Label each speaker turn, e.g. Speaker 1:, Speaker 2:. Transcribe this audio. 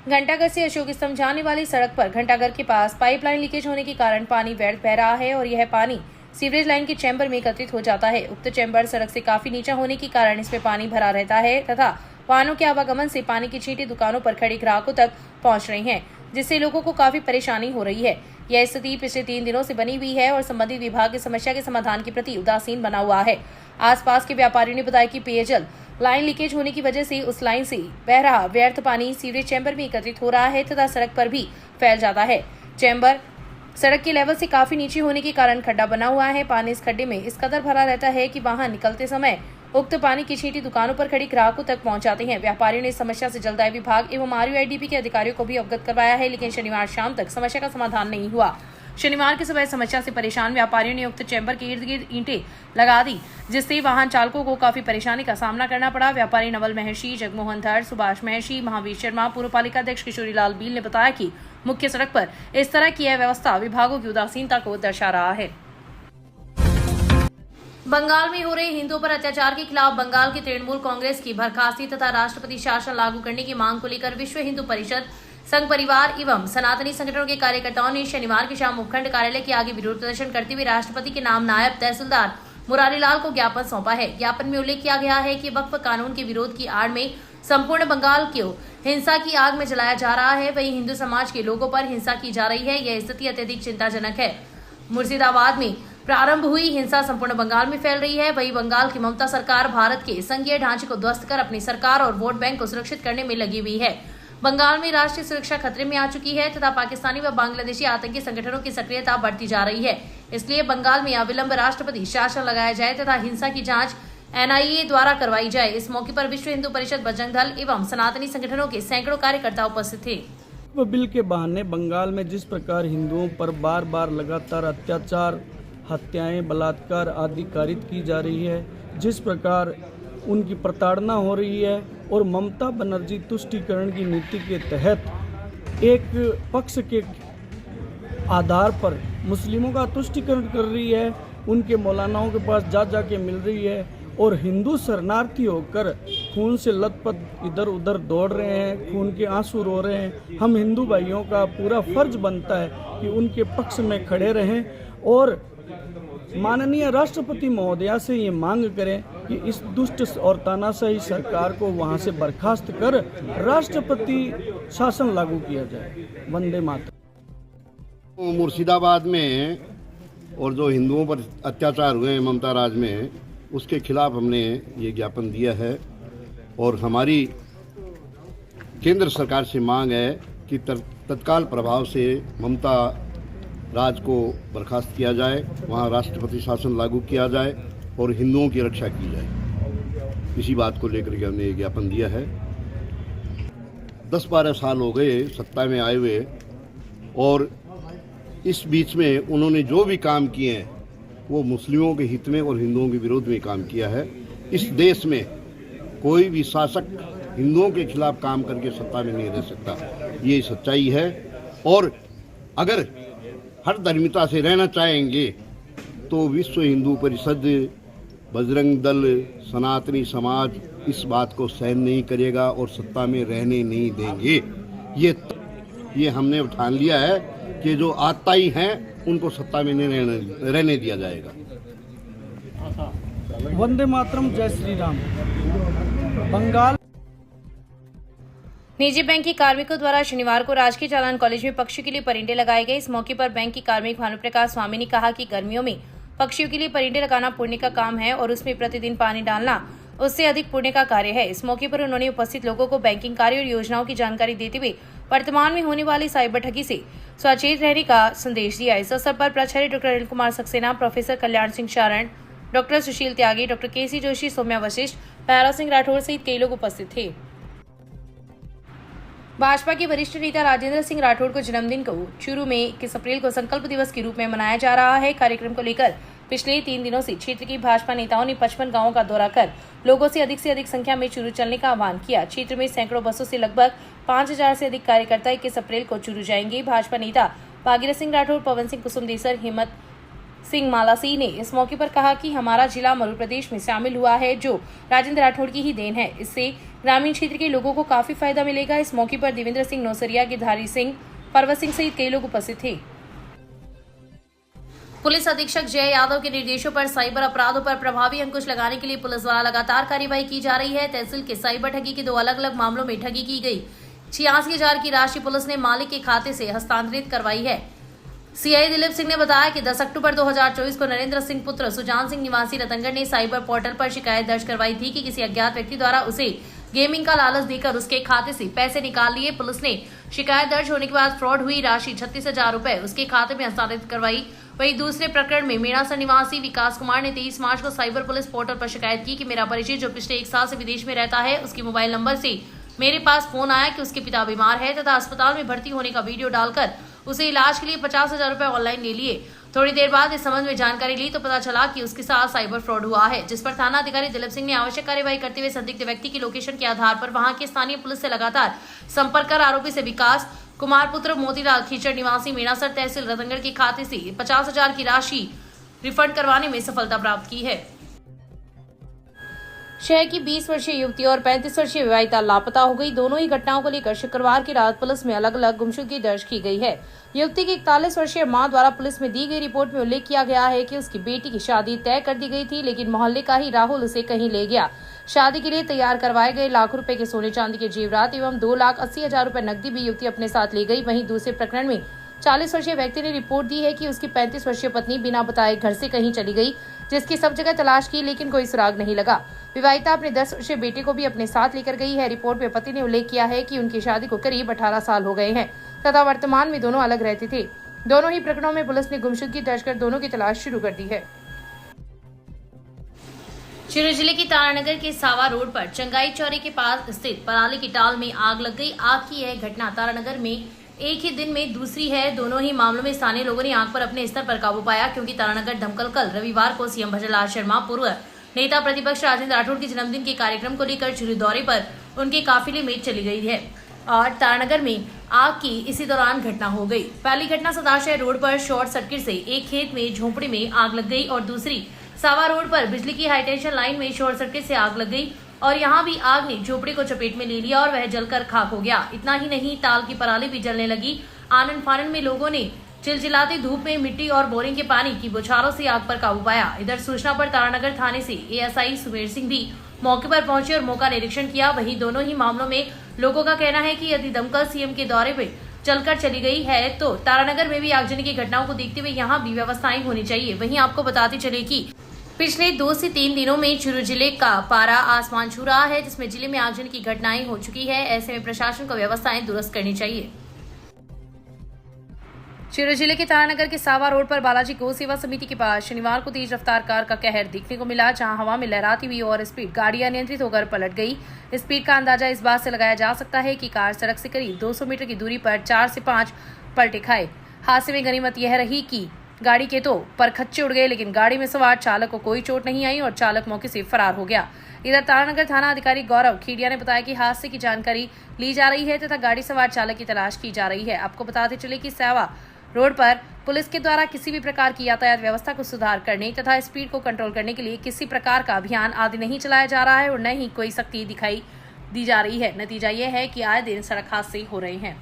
Speaker 1: घंटाघर से अशोक स्तंभ जाने वाली सड़क पर घंटाघर के पास पाइपलाइन लीकेज होने के कारण पानी व्यर्थ बह रहा है और यह पानी सीवरेज लाइन के चैम्बर में एकत्रित हो जाता है। उक्त चैम्बर सड़क से काफी नीचा होने के कारण इसमें पानी भरा रहता है तथा वाहनों के आवागमन से पानी की छींटे दुकानों पर खड़े ग्राहकों तक पहुंच रही हैं, जिससे लोगों को काफी परेशानी हो रही है। यह स्थिति पिछले 3 दिनों से बनी हुई है और संबंधित विभाग इस समस्या के समाधान के प्रति उदासीन बना हुआ है। आसपास के व्यापारियों ने बताया कि पेयजल लाइन लीकेज होने की वजह से उस लाइन से बह रहा व्यर्थ पानी सीवरेज चैम्बर में एकत्रित हो रहा है तथा सड़क पर भी फैल जाता है। चैम्बर सड़क के लेवल से काफी नीचे होने के कारण खड्डा बना हुआ है। पानी इस खड्डे में इस कदर भरा रहता है कि वाहन निकलते समय उक्त पानी की छींटी दुकानों पर खड़ी ग्राहकों तक पहुंच जाते हैं। व्यापारियों ने इस समस्या से जलदाय विभाग एवं RUIDP के अधिकारियों को भी अवगत करवाया है, लेकिन शनिवार शाम तक समस्या का समाधान नहीं हुआ। शनिवार की सुबह समस्या से परेशान व्यापारियों ने उक्त चैम्बर के इर्द गिर्द ईंटें लगा दी, जिससे वाहन चालकों को काफी परेशानी का सामना करना पड़ा। व्यापारी नवल महर्षि, जगमोहन धर, सुभाष महर्षि, महावीर शर्मा, पूर्व पालिका अध्यक्ष किशोरी लाल बील ने बताया कि मुख्य सड़क पर इस तरह की व्यवस्था विभागों की उदासीनता को दर्शा रहा है। बंगाल में हो रहे हिंदुओं पर अत्याचार के खिलाफ बंगाल की तृणमूल कांग्रेस की बर्खास्ती तथा राष्ट्रपति शासन लागू करने की मांग को लेकर विश्व हिंदू परिषद, संघ परिवार एवं सनातनी संगठनों के कार्यकर्ताओं ने शनिवार की शाम उपखंड कार्यालय के आगे विरोध प्रदर्शन करते हुए राष्ट्रपति के नाम नायब तहसीलदार मुरारी लाल को ज्ञापन सौंपा है। ज्ञापन में उल्लेख किया गया है कि वक्फ कानून के विरोध की आड़ में संपूर्ण बंगाल को हिंसा की आग में जलाया जा रहा है, वहीं हिंदू समाज के लोगों पर हिंसा की जा रही है। यह स्थिति अत्यधिक चिंताजनक है। मुर्शिदाबाद में प्रारंभ हुई हिंसा संपूर्ण बंगाल में फैल रही है। वहीं बंगाल की ममता सरकार भारत के संघीय ढांचे को ध्वस्त कर अपनी सरकार और वोट बैंक को सुरक्षित करने में लगी हुई है। बंगाल में राष्ट्रीय सुरक्षा खतरे में आ चुकी है तथा पाकिस्तानी व बांग्लादेशी आतंकी संगठनों की सक्रियता बढ़ती जा रही है। इसलिए बंगाल में अविलंब राष्ट्रपति शासन लगाया जाए तथा हिंसा की जांच NIA द्वारा करवाई जाए। इस मौके पर विश्व हिंदू परिषद, बजरंग दल एवं सनातनी संगठनों के सैकड़ों कार्यकर्ता उपस्थित थे।
Speaker 2: बिल के बहाने बंगाल में जिस प्रकार हिंदुओं पर बार बार लगातार अत्याचार, हत्याएं, बलात्कार आदि कारित की जा रही है, जिस प्रकार उनकी प्रताड़ना हो रही है और ममता बनर्जी तुष्टीकरण की नीति के तहत एक पक्ष के आधार पर मुस्लिमों का तुष्टीकरण कर रही है, उनके मौलानाओं के पास जा के मिल रही है और हिंदू शरणार्थी होकर खून से लथपथ इधर उधर दौड़ रहे हैं, खून के आंसू रो रहे हैं। हम हिंदू भाइयों का पूरा फर्ज बनता है कि उनके पक्ष में खड़े रहें और माननीय राष्ट्रपति महोदया से ये मांग करें कि इस दुष्ट और तानाशाही सरकार को वहां से बर्खास्त कर राष्ट्रपति शासन लागू किया जाए। वंदे मातरम।
Speaker 3: मुर्शिदाबाद में और जो हिंदुओं पर अत्याचार हुए हैं ममता राज में, उसके खिलाफ हमने ये ज्ञापन दिया है और हमारी केंद्र सरकार से मांग है कि तत्काल प्रभाव से ममता राज को बर्खास्त किया जाए, वहाँ राष्ट्रपति शासन लागू किया जाए और हिंदुओं की रक्षा की जाए। इसी बात को लेकर के हमने ये ज्ञापन दिया है। 10-12 साल हो गए सत्ता में आए हुए और इस बीच में उन्होंने जो भी काम किए हैं वो मुस्लिमों के हित में और हिंदुओं के विरोध में काम किया है। इस देश में कोई भी शासक हिंदुओं के खिलाफ काम करके सत्ता में नहीं रह सकता, ये सच्चाई है। और अगर हर धर्मिता से रहना चाहेंगे तो विश्व हिंदू परिषद, बजरंग दल, सनातनी समाज इस बात को सहन नहीं करेगा और सत्ता में रहने नहीं देंगे। ये हमने ठान लिया है कि जो आताई हैं उनको सत्ता में नहीं रहने दिया जाएगा।
Speaker 2: वंदे मातरम, जय श्री राम। बंगाल
Speaker 1: निजी बैंक के कार्मिकों द्वारा शनिवार को राजकीय चालान कॉलेज में पक्षियों के लिए परिंदे लगाए गए। इस मौके पर बैंक के कार्मिक भानुप्रकाश स्वामी ने कहा कि गर्मियों में पक्षियों के लिए परिंदे लगाना पुण्य का काम है और उसमें प्रतिदिन पानी डालना उससे अधिक पुण्य का कार्य है। इस मौके पर उन्होंने उपस्थित लोगों को बैंकिंग कार्य और योजनाओं की जानकारी देते हुए वर्तमान में होने वाली साइबर ठगी से सचेत रहने का संदेश दिया। इस अवसर पर प्राचार्य डॉ अनिल कुमार सक्सेना, प्रोफेसर कल्याण सिंह शारण, डॉ सुशील त्यागी, डॉ KC जोशी, सौम्या वशिष्ठ, पैरा सिंह राठौर सहित कई लोग उपस्थित थे। भाजपा के वरिष्ठ नेता राजेंद्र सिंह राठौड़ को जन्मदिन को चूरू में 21 अप्रैल को संकल्प दिवस के रूप में मनाया जा रहा है। कार्यक्रम को लेकर पिछले 3 दिनों से क्षेत्र की भाजपा नेताओं ने 55 गांवों का दौरा कर लोगों से अधिक संख्या में चूरू चलने का आह्वान किया। क्षेत्र में सैकड़ों बसों से लगभग 5000 से अधिक कार्यकर्ता 21 अप्रैल को चूरू जाएंगे। भाजपा नेता भागीरथ सिंह राठौड़, पवन सिंह कुसुमदेसर, हिम्मत सिंह मालासी ने इस मौके पर कहा कि हमारा जिला मध्य प्रदेश में शामिल हुआ है, जो राजेंद्र राठौड़ की ही देन है। इससे ग्रामीण क्षेत्र के लोगों को काफी फायदा मिलेगा। इस मौके पर देवेंद्र सिंह नौसरिया, गिरधारी सिंह, पर्वत सिंह सहित कई लोग उपस्थित थे। पुलिस अधीक्षक जय यादव के निर्देशों पर साइबर अपराधों पर प्रभावी अंकुश लगाने के लिए पुलिस द्वारा लगातार कार्यवाही की जा रही है। तहसील के साइबर ठगी के 2 अलग-अलग मामलों में ठगी की गई 86,000 की राशि पुलिस ने मालिक के खाते से हस्तांतरित करवाई है। सीआई दिलीप सिंह ने बताया कि 10 अक्टूबर 2024 को नरेंद्र सिंह पुत्र सुजान सिंह निवासी रतनगढ़ ने साइबर पोर्टल पर शिकायत दर्ज करवाई थी कि किसी अज्ञात व्यक्ति द्वारा उसे गेमिंग का लालच देकर उसके खाते से पैसे निकाल लिए। पुलिस ने शिकायत दर्ज होने के बाद फ्रॉड हुई राशि 36,000 रुपए उसके खाते में हस्तांतरित करवाई। वहीं दूसरे प्रकरण में मेड़ासर निवासी विकास कुमार ने 23 मार्च को साइबर पुलिस पोर्टल पर शिकायत की कि मेरा परिचित जो पिछले 1 साल से विदेश में रहता है, उसके मोबाइल नंबर से मेरे पास फोन आया कि उसके पिता बीमार है तथा अस्पताल में भर्ती होने का वीडियो डालकर उसे इलाज के लिए 50,000 रुपए ऑनलाइन ले लिए। थोड़ी देर बाद इस संबंध में जानकारी ली तो पता चला कि उसके साथ साइबर फ्रॉड हुआ है, जिस पर थाना अधिकारी दिलीप सिंह ने आवश्यक कार्यवाही करते हुए संदिग्ध व्यक्ति की लोकेशन के आधार पर वहां के स्थानीय पुलिस से लगातार संपर्क कर आरोपी से विकास कुमार पुत्र मोतीलाल खीचड़ निवासी मेड़ासर तहसील रतनगढ़ के खाते से 50,000 की राशि रिफंड करवाने में सफलता प्राप्त की है। शहर की 20 वर्षीय युवती और 35 वर्षीय विवाहिता लापता हो गई। दोनों ही घटनाओं को लेकर शुक्रवार की रात पुलिस में अलग अलग गुमशुदगी दर्ज की गई है। युवती की 41 वर्षीय मां द्वारा पुलिस में दी गई रिपोर्ट में उल्लेख किया गया है कि उसकी बेटी की शादी तय कर दी गई थी, लेकिन मोहल्ले का ही राहुल उसे कहीं ले गया। शादी के लिए तैयार करवाए गए लाखों रुपए के सोने चांदी के जेवरात एवं 2,80,000 रुपए नकदी भी युवती अपने साथ ले गई। वहीं दूसरे प्रकरण में 40 वर्षीय व्यक्ति ने रिपोर्ट दी है कि उसकी 35 वर्षीय पत्नी बिना बताए घर से कहीं चली गई, जिसकी सब जगह तलाश की लेकिन कोई सुराग नहीं लगा। विवाहिता अपने 10 वर्षीय बेटे को भी अपने साथ लेकर गई है। रिपोर्ट में पति ने उल्लेख किया है कि उनकी शादी को करीब 18 साल हो गए हैं तथा वर्तमान में दोनों अलग रहते थे। दोनों ही प्रकरणों में पुलिस ने गुमशुदगी दर्ज कर दोनों की तलाश शुरू कर दी है। चूरू जिले के तारानगर के सावा रोड पर चंगाई चौरे के पास स्थित पराली की टाल में आग लग गई। आग की यह घटना तारानगर में एक ही दिन में दूसरी है। दोनों ही मामलों में स्थानीय लोगों ने आग पर अपने स्तर पर काबू पाया, क्योंकि तारानगर दमकल कल रविवार को सीएम भजनलाल शर्मा, पूर्व नेता प्रतिपक्ष राजेंद्र राठौड़ के जन्मदिन के कार्यक्रम को लेकर चूरू दौरे पर उनके काफिले में चली गई है और तारानगर में आग की इसी दौरान घटना हो गई। पहली घटना सदाशय रोड पर शॉर्ट सर्किट से एक खेत में झोपड़ी में आग लग गई और दूसरी सावा रोड पर बिजली की हाईटेंशन लाइन में शॉर्ट सर्किट से आग लग गई और यहाँ भी आग ने झोपड़ी को चपेट में ले लिया और वह जलकर खाक हो गया। इतना ही नहीं, ताल की पराली भी जलने लगी। आनन फानन में लोगों ने चिलचिलाती धूप में मिट्टी और बोरिंग के पानी की बौछारों से आग पर काबू पाया। इधर सूचना पर तारानगर थाने से एएसआई सुमेर सिंह भी मौके पर पहुंचे और मौका निरीक्षण किया। वहीं दोनों ही मामलों में लोगों का कहना है कि यदि दमकल सीएम के दौरे में चलकर चली गई है तो तारानगर में भी आगजनी की घटनाओं को देखते हुए यहाँ भी व्यवस्थाएं होनी चाहिए। वहीं आपको बताते चले कि पिछले 2 से 3 दिनों में चूरू जिले का पारा आसमान छू रहा है, जिसमें जिले में आगजनी की घटनाएं हो चुकी है। ऐसे में प्रशासन को व्यवस्थाएं दुरुस्त करनी चाहिए। चूरू जिले के तारानगर के सावा रोड पर बालाजी गौ सेवा समिति के पास शनिवार को तेज रफ्तार कार का कहर देखने को मिला, जहां हवा में लहराती हुई और स्पीड गाड़ी अनियंत्रित होकर पलट गई। स्पीड का अंदाजा इस बात से लगाया जा सकता है कि कार सड़क से करीब 200 मीटर की दूरी पर 4 से 5 पलटे खाए। हादसे में गनीमत यह रही कि गाड़ी के तो परखच्चे उड़ गए, लेकिन गाड़ी में सवार चालक को कोई चोट नहीं आई और चालक मौके से फरार हो गया। इधर तारानगर थाना अधिकारी गौरव खीडिया ने बताया कि हादसे की जानकारी ली जा रही है तथा गाड़ी सवार चालक की तलाश की जा रही है। आपको बताते चले कि सावा रोड पर पुलिस के द्वारा किसी भी प्रकार की यातायात व्यवस्था को सुधार करने तथा स्पीड को कंट्रोल करने के लिए किसी प्रकार का अभियान आदि नहीं चलाया जा रहा है और न ही कोई सख्ती दिखाई दी जा रही है। नतीजा यह है कि आए दिन सड़क हादसे हो रहे हैं।